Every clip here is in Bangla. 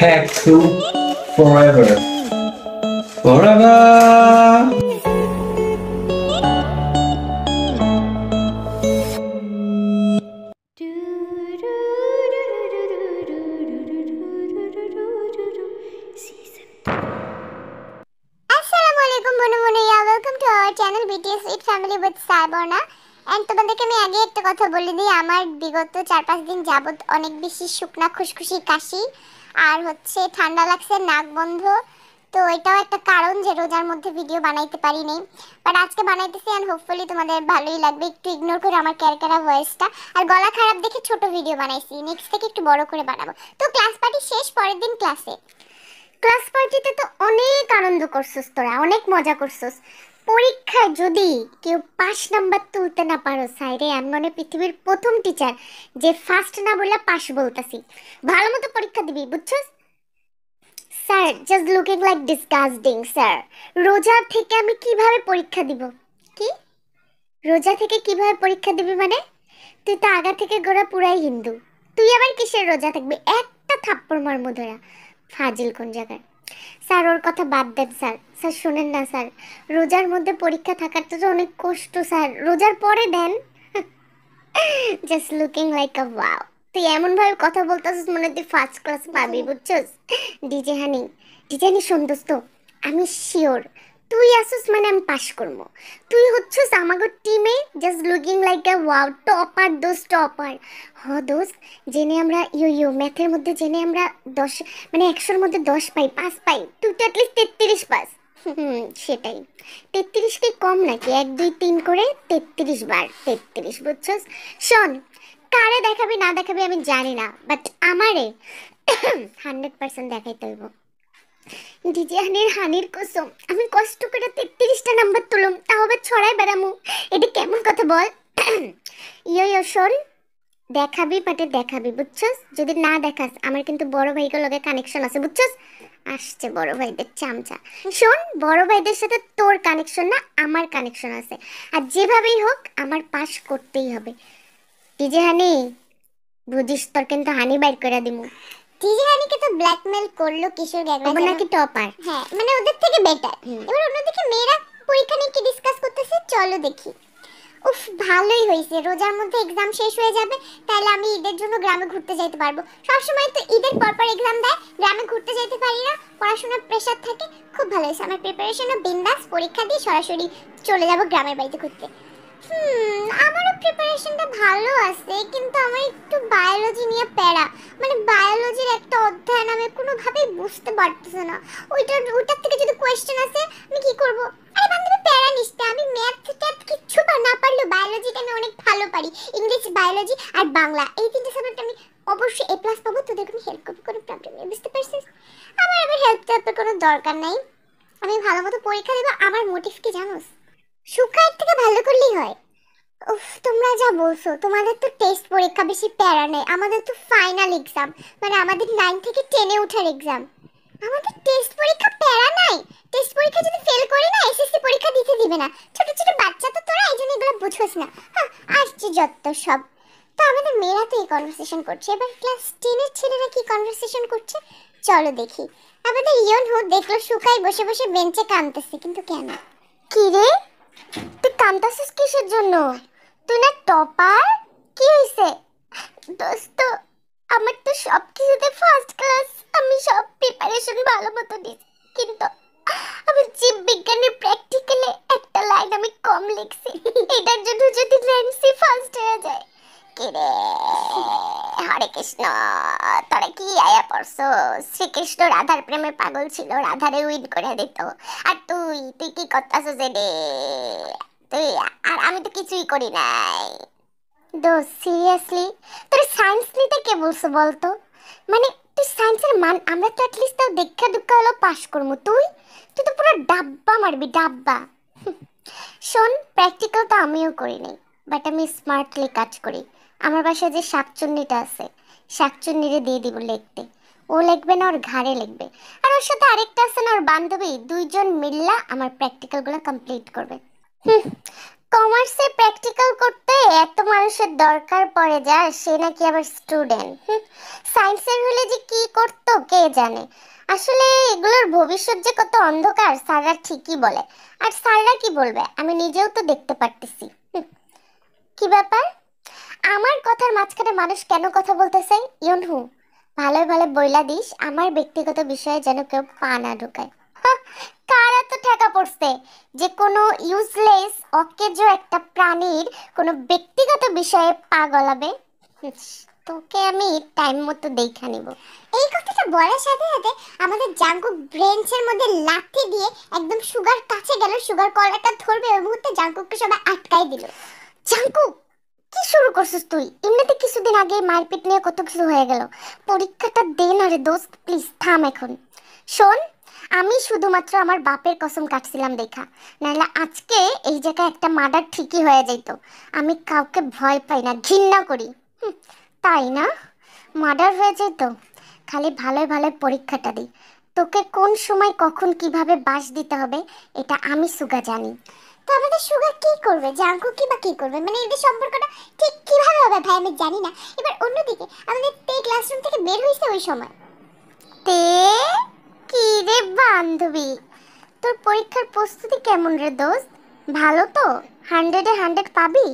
Hack to forever. Forever. আসসালামু আলাইকুম বন্ধুরা, welcome to our channel BTS with family with সাইবর্ণা। এন্ড তোমাদেরকে আমি আগে একটা কথা বলে দিই, আমার বিগত 4-5 দিন যাবত অনেক বেশি শুকনা খুশখুশি কাশি আর ঠান্ডা লাগছে, নাক বন্ধ। তো এটাও একটা কারণ যে রোজার মধ্যে ভিডিও বানাইতে পারি নাই, বাট আজকে বানাইতেছি এন্ড হোপফুলি তোমাদের ভালোই লাগবে। একটু ইগনোর করে আমার ক্যারক্যারা ভয়েসটা, আর গলা খারাপ দেখে ছোট ভিডিও বানাইছি, নেক্সট থেকে একটু বড় করে বানাবো। তো ক্লাস পার্টি শেষ, পরের দিন ক্লাস পার্টিতে তো অনেক আনন্দ করছস, তোরা অনেক মজা করছস। পরীক্ষায় যদি কেউ 5 নাম্বার তুলতে না পারো, সাইরে আমি মনে পৃথিবীর প্রথম টিচার যে ফার্স্ট না বলে পাস বলতাছি। ভালো মতো পরীক্ষা দিবি, বুঝছস? Sir just looking like disgusting sir. রোজা থেকে আমি কিভাবে পরীক্ষা দিব? কি রোজা থেকে কিভাবে পরীক্ষা দিবি মানে? তুই তো আগা থেকে গোড়া পুরাই হিন্দু, তুই আবার কিসের রোজা থাকবি? একটা থাপ্পড় মারমু ধরা, ফাজিল কোন জায়গায়। স্যার ওর কথা বাদ দেন স্যার, স্যার শোনেন না স্যার, রোজার মধ্যে পরীক্ষা থাকাটা তো অনেক কষ্ট স্যার, রোজার পরে দেন। Just looking like a wow. তুই এমন ভাবে কথা বলতাছিস মনে তুই ফার্স্ট ক্লাস পাবি, বুঝছস? ডিজে হানি শোন দোস্ত, আমি শিওর তুই আসিস মানে আমি পাস করবো। তুই হচ্ছিস আমাগো টিমে just looking like a wow, topper দোস্ত, টপার। হ দোস্ত, জেনে আমরা ইয়ো ম্যাথের মধ্যে জেনে আমরা 10 মানে 100-র মধ্যে 10 পাই, 5 পাই, তুই তো অ্যাটলিস্ট 33 পাস। সেটাই, 33 কি কম নাকি? 1 2 3 করে 33 বার 33, বুঝছস? শোন, কারে দেখাবি না দেখাবি আমি জানি না, বাট আমারে 100% দেখাইতে হইব। ডিজে হানির কসম, আমি কষ্ট করে 33টা নাম্বার তুলম, তাও আবার ছড়াই বেড়ামু। এটা কেমন কথা বল? ইয়ো শোন, দেখাবি পাটে দেখাবি, বুঝছস? যদি না দেখাস আমার কিন্তু বড় ভাইকে লগে কানেকশন আছে, বুঝছস? আসছে বড় ভাইদের চামচা। শোন, বড় ভাইদের সাথে তোর কানেকশন না, আমার কানেকশন আছে, আর যেভাবেই হোক আমার পাস করতেই হবে। ডিজে হানি, বুঝিস তোর কিন্তু হানি বাইর করে দিমু। ডিজে হানিকে তো ব্ল্যাকমেল করলো কিশোর গ্যাংরা, ওরা নাকি টপার। হ্যাঁ, মানে ওদের থেকে বেটার। এবার অন্যদিকে মেয়েরা পরীক্ষা নিয়ে কি ডিসকাস করতেছে, চলো দেখি। উফ, ভালোই হয়েছে, রোজার মধ্যে এক্সাম শেষ হয়ে যাবে, তাহলে আমি ঈদের জন্য গ্রামে ঘুরতে যাইতে পারবো। সবসময় তো ঈদের পরপর এক্সাম দেয়, গ্রামে ঘুরতে যাইতে পারি না, পড়াশোনার প্রেশার থাকে। খুব ভালো হয়েছে, আমার প্রিপারেশনও বিন্দাস, পরীক্ষা দিয়ে সরাসরি চলে যাব গ্রামের বাড়িতে ঘুরতে। আমারও প্রিপারেশনটা ভালো আছে, কিন্তু আমার একটু বায়োলজি নিয়ে প্যারা। মানে বায়োলজির একটা অধ্যায়ন আমি কোনোভাবেই বুঝতে পারতেছি না। ওইটার থেকে যদি কোয়েশ্চেন আসে আমি কি করব? আরে বান্ধবী, প্যারা নিস না, আমি ম্যাথ ট্যাথ কিচ্ছু না পারলেও বায়োলজিটা আমি অনেক ভালো পারি। ইংলিশ, বায়োলজি আর বাংলা, এই তিনটে সাবজেক্ট আমি অবশ্যই এ প্লাস পাবো। তোদের কোনো হেল্প করবে, কোনো প্রবলেম নেই, বুঝতে পারছিস? আমার আবার হেল্প টেল্পের কোনো দরকার নাই, আমি ভালো মতো পরীক্ষা দেবো। আমার মোটিভ কি জানোস? সুখায়ের থেকে ভালো করলেই হয়। উফ, তোমরা যা বলছো, তোমাদের তো টেস্ট পরীক্ষা বেশি প্যারা নেই, আমাদের তো ফাইনাল এক্সাম, মানে আমাদের 9 থেকে 10-এ ওঠার এক্সাম। আমাদের টেস্ট পরীক্ষা প্যারা নাই। টেস্ট পরীক্ষা যদি ফেল করি না, এসএসসি পরীক্ষা দিতে দিবে না। ছোট ছোট বাচ্চা তো তোরা, এই জন্য এগুলো বুঝোস না। হ্যাঁ, আসছে যত সব। তো আমাদের মেয়েরা তো এই কনভারসেশন করছে, এবার ক্লাস 10-এর ছেলেরা কি কনভারসেশন করছে চলো দেখি। আমাদের ইয়ন হো দেখলো সুকাই বসে বসে বেঞ্চে কাঁদতেছে, কিন্তু কেন? কি রে, তুই কাঁদতেছিস কিসের জন্য? তুই না টপার, কি হইছে? দোস্ত, আমার তো সব কিছুতে ফার্স্ট ক্লাস, আমি সব প্রিপারেশন ভালো মতো দিয়েছি, কিন্তু আমি জীব বিজ্ঞানের প্র্যাকটিক্যালে একটা লাইন আমি কম লিখছি। এটার জন্য যদি ল্যান্সি ফার্স্ট হয়ে যায়। কিরে, হরে কৃষ্ণ, তোরা কি আয়া পড়ছো? শ্রীকৃষ্ণ রাধার প্রেমে পাগল ছিল, রাধারে উইন করে দিত, আর তুই তুই কি করতেছিস রে? তুই আর আমি তো কিছুই করি নাই। দোস্ত সিরিয়াসলি, তোর সায়েন্স নিতে কে বলছো বলতো? মানে তুই সায়েন্সের মান, আমরা তো অ্যাটলিস্ট তাও দেখা দুঃখা হলো পাস করবো, তুই তুই তো পুরো ডাব্বা মারবি, ডাব্বা। শোন, প্র্যাকটিক্যাল তো আমিও করি নাই, বাট আমি স্মার্টলি কাজ করি। আমার বাসায় যে শাকচুন্নিটা আছে, শাকচুন্নিরে দিয়ে দিব লিখতে, ও লিখবে না, ওর ঘাড়ে লিখবে, আর ওর সাথে আরেকটা আছে না ওর বান্ধবী, দুইজন মিল্লা আমার প্র্যাকটিক্যালগুলো কমপ্লিট করবে। কমার্সে প্র্যাকটিক্যাল করতে এত মানুষের দরকার পড়ে যায়, সে নাকি আবার স্টুডেন্ট। সায়েন্সের হলে যে কি করতো কে জানে। আসলে এগুলোর ভবিষ্যৎ যে কত অন্ধকার স্যাররা ঠিকই বলে। আর স্যাররা কি বলবে আমি নিজেও তো দেখতে পারতেছি। কি ব্যাপার, আমার কথার মাঝখানে মানুষ কেন কথা বলতেছে? ইউনহু, ভালো ভালো বইলা দিস আমার ব্যক্তিগত বিষয়ে যেন কেউ পা না ঢুকায়। কারা তো ঠেকা পড়ছে যে কোনো ইউজলেস অকেজো একটা প্রাণীর কোনো ব্যক্তিগত বিষয়ে পা গলাবে? তোকে আমি টাইম মতো দেখা নিব। এই কথাটা বলার সাথে সাথে আমাদের জাঙ্কুক ব্রেঞ্চের মধ্যে লাথি দিয়ে একদম সুগার কাছে গেল, সুগার কলারটা ধরবে ওই মুহূর্তে জাঙ্কুককে সবাই আটকাই দিল। জাঙ্কুক, কি শুরু করছিস তুই? এমনিতে কিছুদিন আগে মারপিট নিয়ে কত কিছু হয়ে গেল। পরীক্ষাটা দে না রে দোস্ত, প্লিজ থাম এখন। শোন, আমি শুধুমাত্র আমার বাপের কসম কাটছিলাম দেখা, নাহলে আজকে এই জায়গায় একটা মার্ডার ঠিকই হয়ে যেত। আমি কাউকে ভয় পাই না, ঘৃণা করি। তাই না? মার্ডার হয়ে যেত? খালি ভালোই ভালোই পরীক্ষাটা দিই। তোকে কোন সময় কখন কিভাবে বাস দিতে হবে এটা আমি সুগা জানি। তো আমাদের সুগা কি করবে, জাঙ্কুক কি বা কি করবে, মানে এদের সম্পর্কটা ঠিক কিভাবে হবে ভাই আমি জানি না। এবার অন্যদিকে আমাদের তে ক্লাসরুম থেকে বের হইছে ওই সময়। তে, কি রে বান্ধবী, তোর পরীক্ষার প্রস্তুতি কেমন রে দোস্ত? ভালো তো? 100-এ 100 পাবি?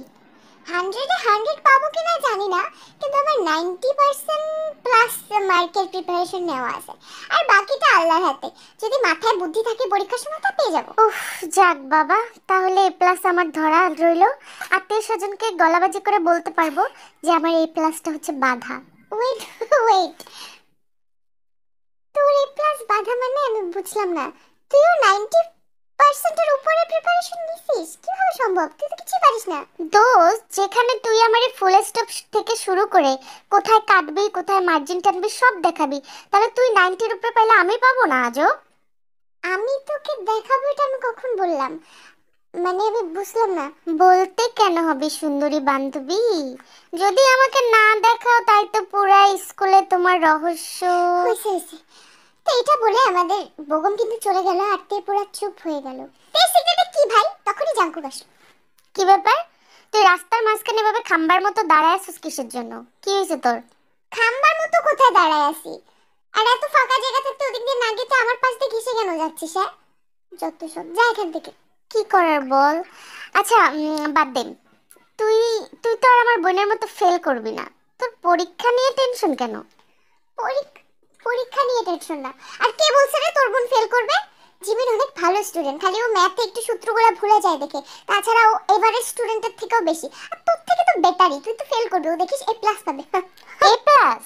100-এ 100 পাবো কিনা জানি না, কিন্তু আমার 90% প্লাস মার্কের প্রিপারেশন নেওয়া আছে। আর বাকিটা আল্লাহর হাতে, যদি মাথায় বুদ্ধি থাকে পরীক্ষার সময় তা পেয়ে যাবো। উফ, যাক বাবা, তাহলে এ প্লাস আমার ধরা রইলো। আত্মীয় স্বজনকে গলাবাজি করে বলতে পারবো যে আমার এই প্লাসটা হচ্ছে বাধা। ওয়েট ওয়েট, তোর এ প্লাস বাধা মানে আমি বুঝলাম না। তুইও 90%-এর উপরে প্রিপারেশন নিছিস, কিভাবে সম্ভব? তুই তো কিছু পারিস না দোস্ত। যেখানে তুই আমার ফুল স্টপ থেকে শুরু করে কোথায় কাটবি কোথায় মার্জিন টানবি সব দেখাবি, তাহলে তুই 90-এর উপরে পাইলে আমি পাবো না আজও? আমি তোকে দেখাবো এটা আমি কখন বললাম? মানে আমি বুঝলাম না। বলতে কেন হবে সুন্দরী বান্ধবী, যদি আমাকে না দেখাও তাই তো পুরা স্কুলে তোমার রহস্য। হইছে হইছে, তো এটা বলে আমাদের বগম কিন্তু চলে গেল আর তে পুরা চুপ হয়ে গেল। তে সিগারেটে কি ভাই? তখনই জাঙ্কুক আসলো। কি ব্যাপার, তুই রাস্তার মাঝখানে ভাবে খাম্বার মতো দাঁড়ায় আছিস কিসের জন্য? কি হয়েছে তোর? খাম্বার মতো কোথায় দাঁড়ায় আছি? আর এত ফাঁকা জায়গা থাকতে ওদিক দিয়ে না গেতে আমার পাশ দিয়ে ঘেসে কেন যাচ্ছিস? হ্যাঁ, যত সব, যা এখান থেকে। কি করার বল। আচ্ছা বাদ দে, তুই তুই তো আর আমার বোনের মতো ফেল করবি না। তোর পরীক্ষা নিয়ে টেনশন কেন? পরীক্ষা নিয়ে টেনশন না। আর কে বলছে রে তোর বোন ফেল করবে? জিমিন অনেক ভালো স্টুডেন্ট, খালি ও ম্যাথে একটু সূত্রগুলো ভুলে যায় দেখে, তাছাড়া ও এভারেজ স্টুডেন্টের থেকেও বেশি। আর তোর থেকে তো বেটারই, তুই তো ফেল করবি, ও দেখিস এ প্লাস পাবে। এ প্লাস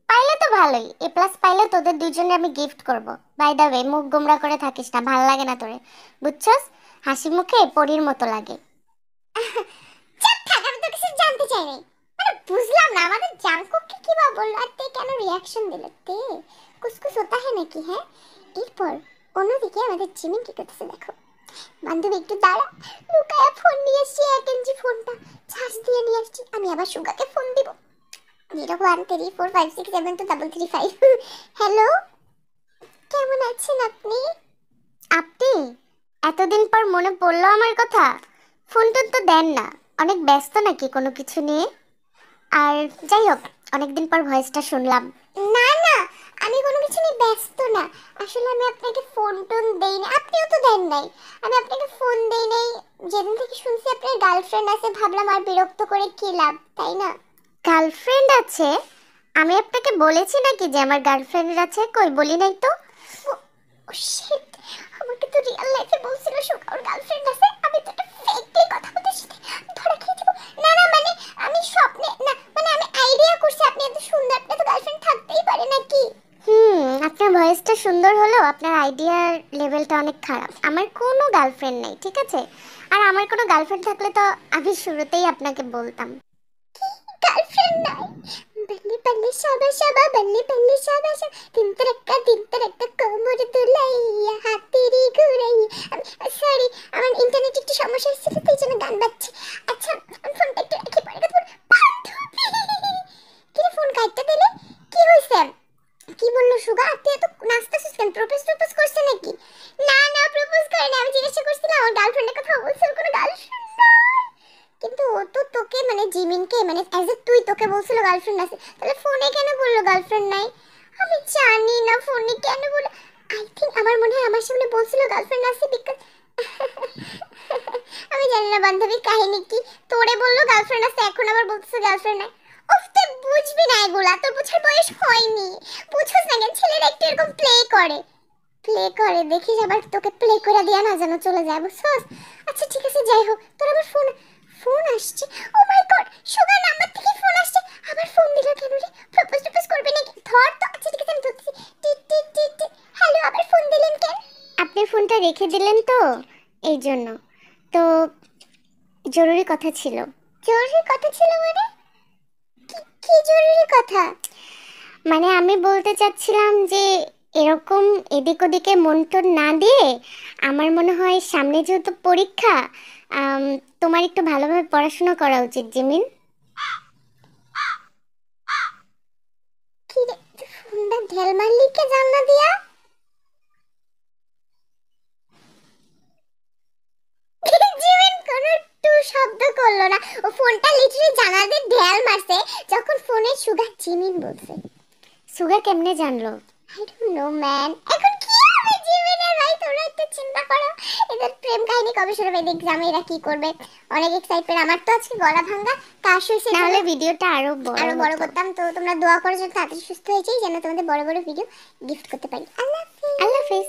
পাইলে তো ভালোই, এ প্লাস পাইলে তোদের দুইজনে আমি গিফট করব। বাই দা ওয়ে, মুখ গোমরা করে থাকিস না, ভাল লাগে না তোরে, বুঝছস? হাসি মুখে পরীর মতো লাগে। চুপ থাক, আমি তো কিছু জানতে চাই নাই। মানে বুঝলাম না আমাদের জাঙ্কুককে কি বা বললো আর তে কেন রিয়াকশন দিল? তে কুসকুস হতা है নাকি? হ্যাঁ, এরপর অন্যদিকে আমাদের জিমিন কি করতেছে দেখো। বান্ধবী একটু দাঁড়া, লুকায়া ফোন নিয়ে এসছি, 1 MG ফোনটা চার্জ দিয়ে নিয়ে আসছি। আমি আবার সুগাকে ফোন দিব। 013456723335। হ্যালো, কেমন আছেন আপনি? আপনি এতদিন পর মনে পড়লো আমার কথা? ফোন টোন তো দেন না, অনেক ব্যস্ত নাকি কোনো কিছু নিয়ে? আর যাই হোক, অনেকদিন পর ভয়েসটা শুনলাম। না না, আমি কোনো কিছু নিয়ে ব্যস্ত না। আসলে আমি আপনাকে ফোন টোন দেই না, আপনিও তো দেন নাই। আমি আপনাকে ফোন দেই নাই, যেদিন থেকে শুনছি আপনার গার্লফ্রেন্ড আছে ভাবলাম আর বিরক্ত করে কি লাভ, তাই না? গার্লফ্রেন্ড আছে? আমি আপনাকে বলেছি নাকি যে আমার গার্লফ্রেন্ড আছে? কই বলি নাই তো। ও শিট, আমাকে তো রিয়েল লাইফে বলছিল ওর গার্লফ্রেন্ড আছে। আমি তো একটা ফেকলি কথা বলতেছি, ধরে খেয়ে দিব। না না, মানে আমি স্বপ্নে না, মানে আমি আইডিয়া করছি আপনি এত সুন্দর, আপনার তো গার্লফ্রেন্ড থাকতেই পারে নাকি? আপনার ভয়েসটা সুন্দর হলো, আপনার আইডিয়ার লেভেলটা অনেক খারাপ। আমার কোনো গার্লফ্রেন্ড নেই, ঠিক আছে? আর আমার কোনো গার্লফ্রেন্ড থাকলে তো আমি শুরুতেই আপনাকে বলতাম। গার্লফ্রেন্ড নাই? বল্লি বল্লি শাবা শাবা, বল্লি বল্লি শাবা শাবা, তিন তারাক্কা কোমর দুলাইয়া হাতেরি ঘুরাইয়া। সরি, আমার ইন্টারনেট একটু সমস্যা হচ্ছিল তাই জন্য গান বাজছে। আচ্ছা, ফোনটা একটু রেখে পরে কথা বল। কি রে, ফোন কাটতে দিলে? কি হইছে? কি বললো সুগা? আপনি এত নাচতেছিস কেন? প্রপোজ করছে নাকি? না না, প্রপোজ করে না, আমি জিজ্ঞাসা করছিলাম আমার গার্লফ্রেন্ডের কথা বলছিল। কোনো গার্লফ্রেন্ড নাই। কিন্তু ও তো তোকে মানে জিমিনকে মানে অ্যাজ এ তুই তোকে বলছিল গার্লফ্রেন্ড আছে, তাহলে ফোনে কেন বললো গার্লফ্রেন্ড নাই? আমি জানি না ফোনে কেন বললো। আই থিঙ্ক আমার মনে হয় আমার সামনে বলছিল গার্লফ্রেন্ড আছে বিকজ আমি জানি না বান্ধবীর কাহিনী কি, তোরে বললো গার্লফ্রেন্ড আছে এখন আবার বলতেছে গার্লফ্রেন্ড নাই। উফ তুই বুঝবি না এগুলা, তোর বুঝার বয়স হয়নি। বুঝছস না কেন ছেলেরা একটু এরকম প্লে করে দেখিস আবার তোকে প্লে করে দিয়া না যেন চলে যায়, বুঝছস? আচ্ছা ঠিক আছে যাই হোক, তোর আবার ফোন ফোন আসছে। ও মাই গড, সুগার নাম্বার থেকে ফোন আসছে। আবার ফোন দিল কেন রে? প্রপোজ করবে নাকি? ধর তো। আচ্ছা ঠিক আছে আমি ধরছি। টিট টিট টিট টিট। হ্যালো, আবার ফোন দিলেন কেন? আপনি ফোনটা রেখে দিলেন তো এই জন্য। তো জরুরি কথা ছিল। জরুরি কথা ছিল মানে? কি জরুরি কথা? মানে আমি বলতে চাচ্ছিলাম যে এরকম এদিক ওদিকে মন টন না দিয়ে আমার মনে হয় সামনে যেহেতু পরীক্ষা, তোমার একটু ভালোভাবে পড়াশোনা করা উচিত জিমিন। কি রে, ফোনটা ঢেল মারলি কে জানলা দিয়া? জিমিন কোনো টু শব্দ করলো না, ও ফোনটা লিটারালি জানলা দিয়ে ঢেল মারছে যখন ফোনে সুগার জিমিন বলছে। সুগার কেমনে জানলো? I don't know man. এখন কি হবে জিমিনের? ভাই তোমরা একটু চিন্তা করো, এদের প্রেম কাহিনী কবে শুরু হবে, এক্সাম এরা কি করবে? অনেক এক্সাইটমেন্ট। আমার তো আজকে গলা ভাঙা কাশ হয়েছে, নাহলে ভিডিওটা আরো বড় করতাম। তো তোমরা দোয়া করো যেন তাড়াতাড়ি সুস্থ হয়ে যাই, যেন তোমাদের বড় বড় ভিডিও গিফট করতে পারি। আল্লাহ হাফেজ। আল্লাহ হাফেজ।